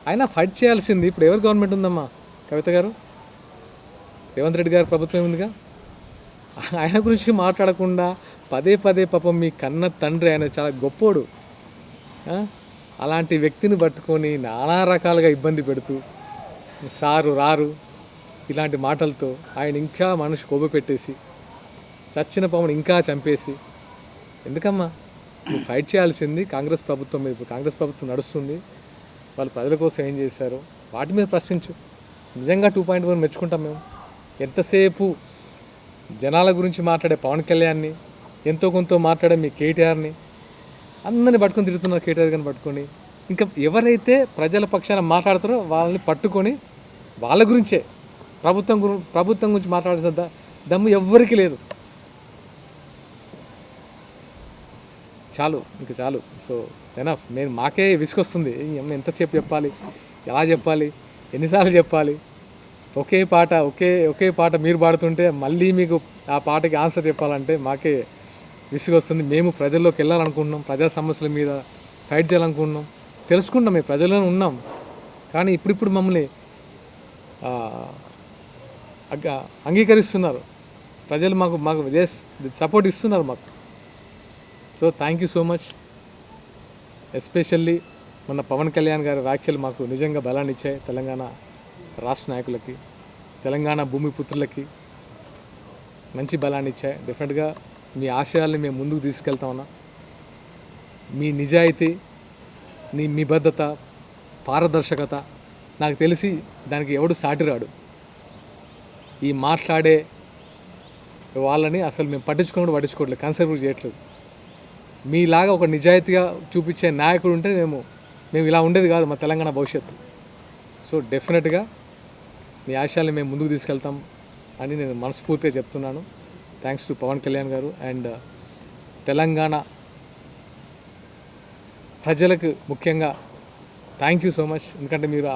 ఆయన ఫైట్ చేయాల్సింది ఇప్పుడు ఎవరు గవర్నమెంట్ ఉందమ్మా కవిత గారు? రేవంత్ రెడ్డి గారి ప్రభుత్వం ఉందిగా. ఆయన గురించి మాట్లాడకుండా పదే పదే పాపం మీ కన్న తండ్రి ఆయన చాలా గొప్పోడు. అలాంటి వ్యక్తిని పట్టుకొని నానా రకాలుగా ఇబ్బంది పెడుతూ సారు రారు ఇలాంటి మాటలతో ఆయన ఇంకా మనిషి కొవ్వు పెట్టేసి చచ్చిన పామును ఇంకా చంపేసి ఎందుకమ్మా? నువ్వు ఫైట్ చేయాల్సింది కాంగ్రెస్ ప్రభుత్వం మీద. ఇప్పుడు కాంగ్రెస్ ప్రభుత్వం నడుస్తుంది, వాళ్ళు ప్రజల కోసం ఏం చేశారో వాటి మీద ప్రశ్నించు. నిజంగా 2.1 మెచ్చుకుంటాం మేము. ఎంతసేపు జనాల గురించి మాట్లాడే పవన్ కళ్యాణ్ని, ఎంతో కొంత మాట్లాడే మీ కేటీఆర్ని అందరిని పట్టుకొని తిరుగుతున్నారు. కేటీఆర్ గారిని పట్టుకొని ఇంకా ఎవరైతే ప్రజల పక్షాన మాట్లాడతారో వాళ్ళని పట్టుకొని వాళ్ళ గురించే ప్రభుత్వం గురించి మాట్లాడాల్సిన దమ్ము ఎవ్వరికి లేదు. చాలు, ఇంకా చాలు. So enough. మాకే విసుకొస్తుంది. ఎంతసేపు చెప్పాలి, ఎలా చెప్పాలి, ఎన్నిసార్లు చెప్పాలి? ఒకే పాట మీరు పాడుతుంటే మళ్ళీ మీకు ఆ పాటకి ఆన్సర్ చెప్పాలంటే మాకే విసుగొస్తుంది. మేము ప్రజల్లోకి వెళ్ళాలనుకుంటున్నాం, ప్రజా సమస్యల మీద ఫైట్ చేయాలనుకుంటున్నాం, తెలుసుకుంటాం, మేము ప్రజల్లోనే ఉన్నాం. కానీ ఇప్పుడు మమ్మల్ని అంగీకరిస్తున్నారు ప్రజలు, మాకు సపోర్ట్ ఇస్తున్నారు మాకు. So thank you so much. Especially మొన్న పవన్ కళ్యాణ్ గారి వ్యాఖ్యలు మాకు నిజంగా బలాన్ని ఇచ్చాయి. తెలంగాణ రాష్ట్ర నాయకులకి, తెలంగాణ భూమిపుత్రులకి మంచి బలాన్ని ఇచ్చాయి. డెఫినెట్గా మీ ఆశయాల్ని మేము ముందుకు తీసుకెళ్తా ఉన్నా. మీ నిజాయితీ, మీ నిబద్ధత, పారదర్శకత నాకు తెలిసి దానికి ఎవడు సాటిరాడు. ఈ మాట్లాడే వాళ్ళని అసలు మేము పట్టించుకోవట్లేదు, కన్సిడర్ చేయట్లేదు. మీలాగా ఒక నిజాయితీగా చూపించే నాయకుడు ఉంటే మేము ఇలా ఉండేది కాదు మా తెలంగాణ భవిష్యత్తు. సో డెఫినెట్గా మీ ఆశయాల్ని మేము ముందుకు తీసుకెళ్తాం అని నేను మనస్ఫూర్తిగా చెప్తున్నాను. థ్యాంక్స్ టు పవన్ కళ్యాణ్ గారు అండ్ తెలంగాణ ప్రజలకు ముఖ్యంగా థ్యాంక్ యూ సో మచ్. ఎందుకంటే మీరు